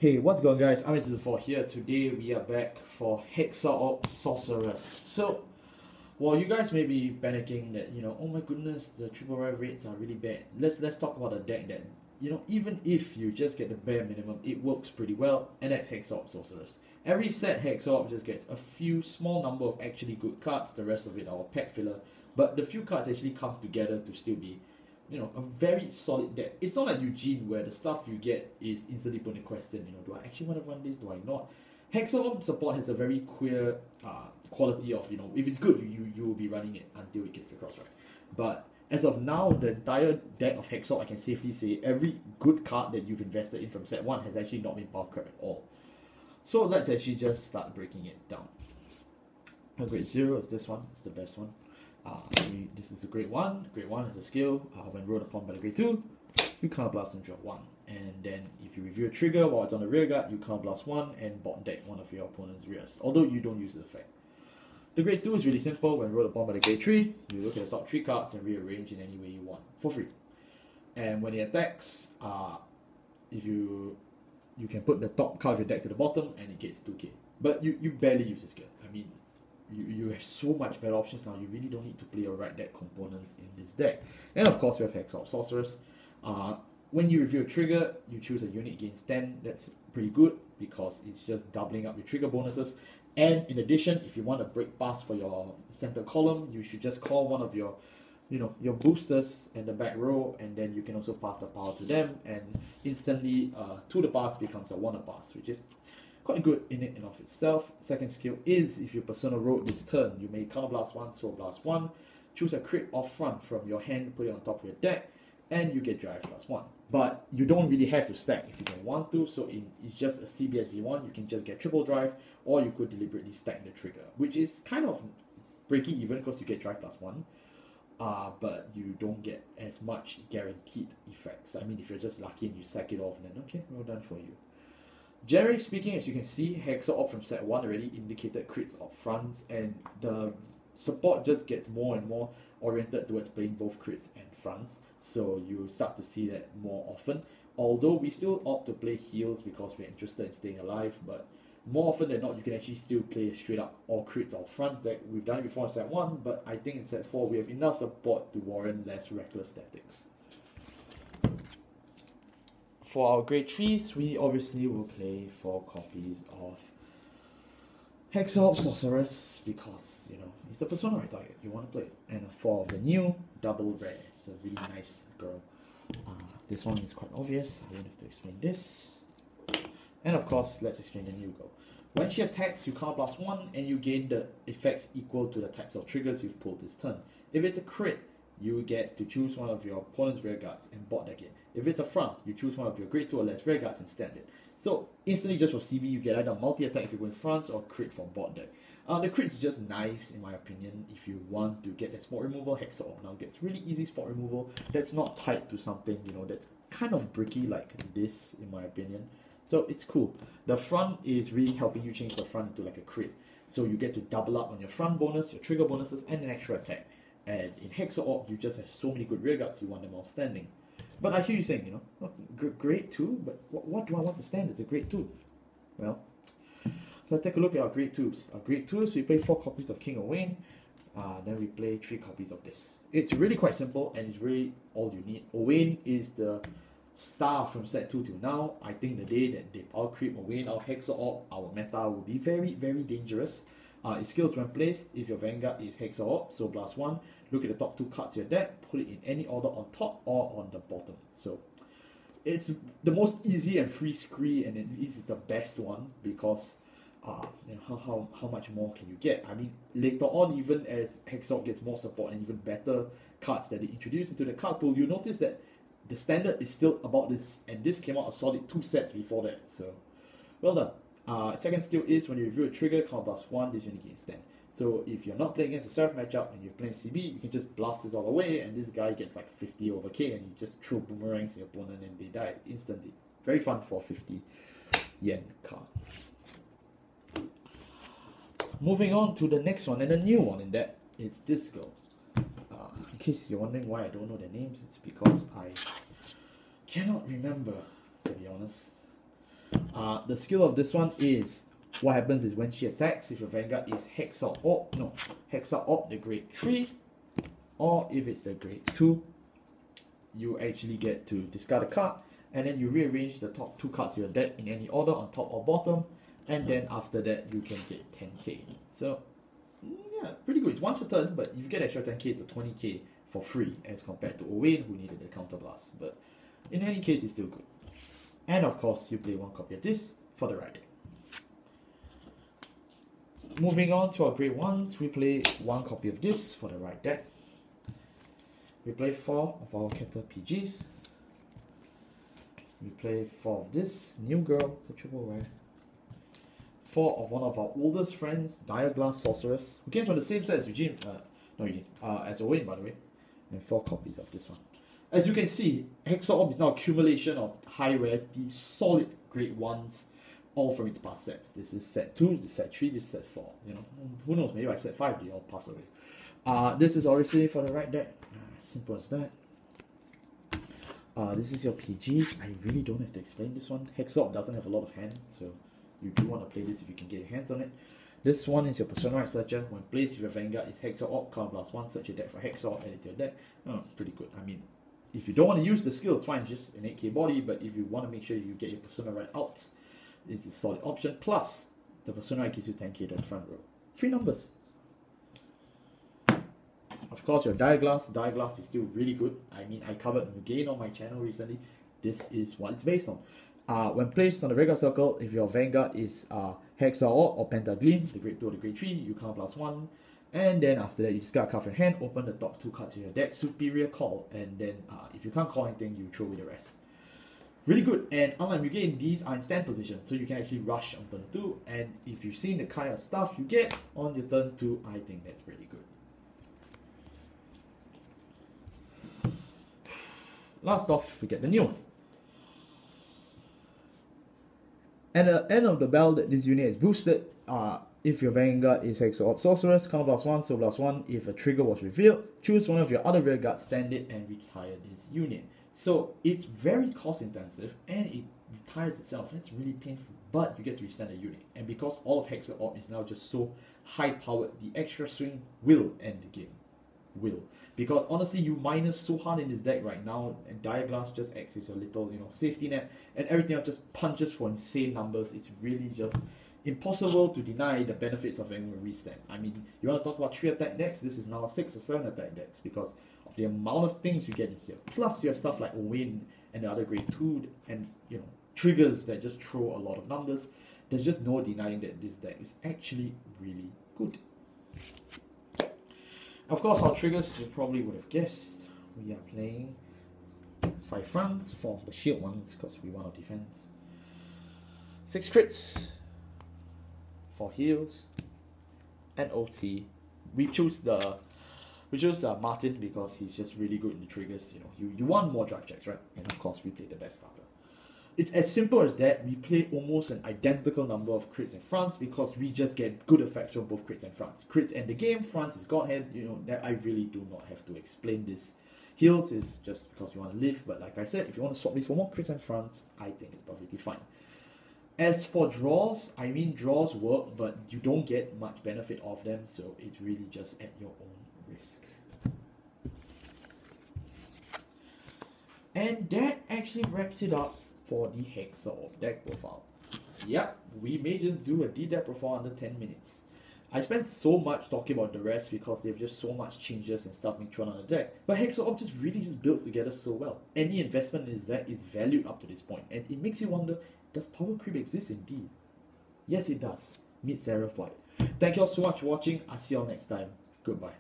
Hey, what's going on, guys? I'm Dbt04 here. Today we are back for Hexaorb Sorceress. So, while you guys may be panicking that, oh my goodness, the triple rev rates are really bad, let's talk about a deck that, even if you just get the bare minimum, it works pretty well, and that's Hexaorb Sorceress. Every set Hexaorb just gets a few small number of actually good cards, the rest of it are pack filler, but the few cards actually come together to still be a very solid deck. It's not like Eugene where the stuff you get is instantly put in question, do I actually want to run this, do I not? Hexaorb support has a very clear quality of, if it's good, you will be running it until it gets across, right? But as of now, the entire deck of Hexaorb, I can safely say, every good card that you've invested in from set 1 has actually not been power crap at all. So let's actually just start breaking it down. A grade 0 is this one, it's the best one. This is a grade 1. Grade 1 has a skill. When rolled upon by the grade 2, you counterblast and draw 1. And then if you review a trigger while it's on the rear guard, you counterblast 1 and bottom deck one of your opponent's rears, although you don't use the effect. The grade 2 is really simple. When rolled upon by the grade 3, you look at the top 3 cards and rearrange in any way you want for free. And when it attacks, if you can put the top card of your deck to the bottom and it gets 2k. But you barely use the skill. I mean, you have so much better options now. You really don't need to play your right deck components in this deck. And of course, we have Hexaorb Sorceress. When you review a trigger, you choose a unit against 10. That's pretty good because it's just doubling up your trigger bonuses. And in addition, if you want to break pass for your center column, you should just call one of your your boosters in the back row, and then you can also pass the power to them, and instantly 2 the pass becomes a 1 the pass, which is quite good in and of itself. Second skill is, if you persona road this turn, you may counterblast 1, soul blast 1, choose a crit off front from your hand, put it on top of your deck, and you get drive +1. But you don't really have to stack if you don't want to, so it's just a CBSV1, you can just get triple drive, or you could deliberately stack the trigger, which is kind of breaking even because you get drive +1. But you don't get as much guaranteed effects. I mean, if you're just lucky and you sack it off, then okay, well done for you. Generally speaking, as you can see, Hexaorb from set 1 already indicated crits up fronts, and the support just gets more and more oriented towards playing both crits and fronts, so you start to see that more often. Although we still opt to play heals because we're interested in staying alive, but more often than not, you can actually still play a straight up all crits or fronts deck. We've done it before in set 1, but I think in set 4 we have enough support to warrant less reckless tactics. For our grade 3s, we obviously will play 4 copies of Hexaorb Sorceress because, it's the persona right target you want to play. And 4 of the new double rare. It's a really nice girl. This one is quite obvious, I don't have to explain this. And of course, let's explain the new girl. When she attacks, you counterblast 1 and you gain the effects equal to the types of triggers you've pulled this turn. If it's a crit, you get to choose one of your opponent's rear guards and bot deck it. If it's a front, you choose one of your grade 2 or less rear guards and stand it. So instantly just for CB, you get either multi-attack if you go in fronts or crit from bot deck. The crit is just nice in my opinion if you want to get that spot removal. Hexaorb now gets really easy spot removal that's not tied to something that's kind of bricky like this in my opinion. So it's cool. The front is really helping you change the front into like a crit. So you get to double up on your front bonus, your trigger bonuses, and an extra attack. And in Hexaorb, you just have so many good rear guards, you want them all standing. But I hear you saying, grade 2? But what do I want to stand as a grade 2? Well, let's take a look at our grade 2s. Our grade 2s, we play 4 copies of King Owain. Then we play 3 copies of this. It's really quite simple, and it's really all you need. Owain is the star from set 2 till now. I think the day that they power creep Owain out of Hexaorb, our meta will be very, very dangerous. Its skills when placed, if your Vanguard is Hexaorb, so blast 1, look at the top 2 cards of your deck, put it in any order on top or on the bottom. So it's the most easy and free scree, and it is the best one because how much more can you get? I mean, later on, even as Hexaorb gets more support and even better cards that they introduce into the card pool, you notice that the standard is still about this, and this came out a solid 2 sets before that, so well done. Second skill is when you review a trigger, counterblast 1, this unit gains 10. So if you're not playing against a Seraph matchup and you're playing CB, you can just blast this all away, and this guy gets like 50 over K, and you just throw boomerangs at your opponent and they die instantly. Very fun for 50 yen card. Moving on to the next one, and the new one in that, it's this girl. In case you're wondering why I don't know their names, it's because I cannot remember, to be honest. The skill of this one is, what happens is when she attacks, if your Vanguard is Hexaorb the grade 3, or if it's the grade 2, you actually get to discard a card, and then you rearrange the top 2 cards of your deck in any order on top or bottom, and then after that you can get 10k. So yeah, pretty good. It's once per turn, but if you get extra 10k, it's a 20k for free as compared to Owain, who needed a counterblast. But in any case, it's still good. And of course, you play 1 copy of this for the right deck. Moving on to our grade 1s, we play 1 copy of this for the right deck. We play 4 of our Keter PGs. We play 4 of this, New Girl, it's a triple rare. 4 of one of our oldest friends, Diaglass Sorceress, who came from the same set as Eugene, as Owain, by the way. And 4 copies of this one. As you can see, Hexaorb is now accumulation of high rarity, solid grade 1s, all from its past sets. This is set 2, this is set 3, this is set 4. You know, who knows, maybe by set 5 they all pass away. This is obviously for the right deck. Simple as that. This is your PGs. I really don't have to explain this one. Hexaorb doesn't have a lot of hands, so you do want to play this if you can get your hands on it. This one is your personalized searcher. When placed with your Vanguard, is Hexaorb, counterblast 1, search your deck for Hexaorb, add it to your deck. Pretty good. I mean, if you don't want to use the skill, it's fine, just an 8k body, but if you want to make sure you get your persona right out, it's a solid option. Plus, the persona gives you 10k to the front row. 3 numbers. Of course, your Diaglass. Diaglass is still really good. I mean, I covered Mugain on my channel recently. This is what it's based on. When placed on the regular circle, if your Vanguard is Hexaorb or Pentagleam, the grade 2 or the grade 3, you count plus 1. And then after that, you discard a card from your hand, open the top 2 cards of your deck, superior call. And then if you can't call anything, you throw away the rest. Really good. And unlike Mugain, these are in stand position, so you can actually rush on turn 2. And if you've seen the kind of stuff you get on your turn 2, I think that's pretty good. Last off, we get the new one. At the end of the bell that this unit is boosted, if your Vanguard is Hexaorb Sorceress, counterblast 1, so blast 1. If a trigger was revealed, choose one of your other rear guards, stand it, and retire this unit. So it's very cost intensive, and it retires itself. It's really painful, but you get to restand a unit. And because all of Hexaorb is now just so high powered, the extra swing will end the game. Because honestly, you minus so hard in this deck right now, and Diaglass just acts as a little, safety net, and everything else just punches for insane numbers. It's really just impossible to deny the benefits of having a restand. I mean, you want to talk about 3 attack decks, this is now a 6 or 7 attack decks because of the amount of things you get in here. Plus, you have stuff like Owain and the other grade 2, and triggers that just throw a lot of numbers. There's just no denying that this deck is actually really good. Of course, our triggers, as you probably would have guessed, we are playing 5 fronts, 4 of the shield ones because we want our defense, 6 crits, 4 heals, and OT. We choose Martin because he's just really good in the triggers. You want more drive checks, right? And of course, we play the best starter. It's as simple as that. We play almost an identical number of crits and fronts because we just get good effects from both crits and fronts. Crits end the game, fronts is Godhead. That I really do not have to explain this. Heals is just because you want to live, but like I said, if you want to swap these for more crits and fronts, I think it's perfectly fine. As for draws, I mean draws work, but you don't get much benefit of them, so it's really just at your own risk. And that actually wraps it up for the Hexaorb deck profile. Yep, we may just do a D-deck profile under 10 minutes. I spent so much talking about the rest because they have just so much changes and stuff being thrown on the deck. But Hexaorb just really builds together so well. Any investment in this deck is valued up to this point, and it makes you wonder, does power creep exist indeed? Yes, it does. Meet Seraph White. Thank you all so much for watching. I'll see you all next time. Goodbye.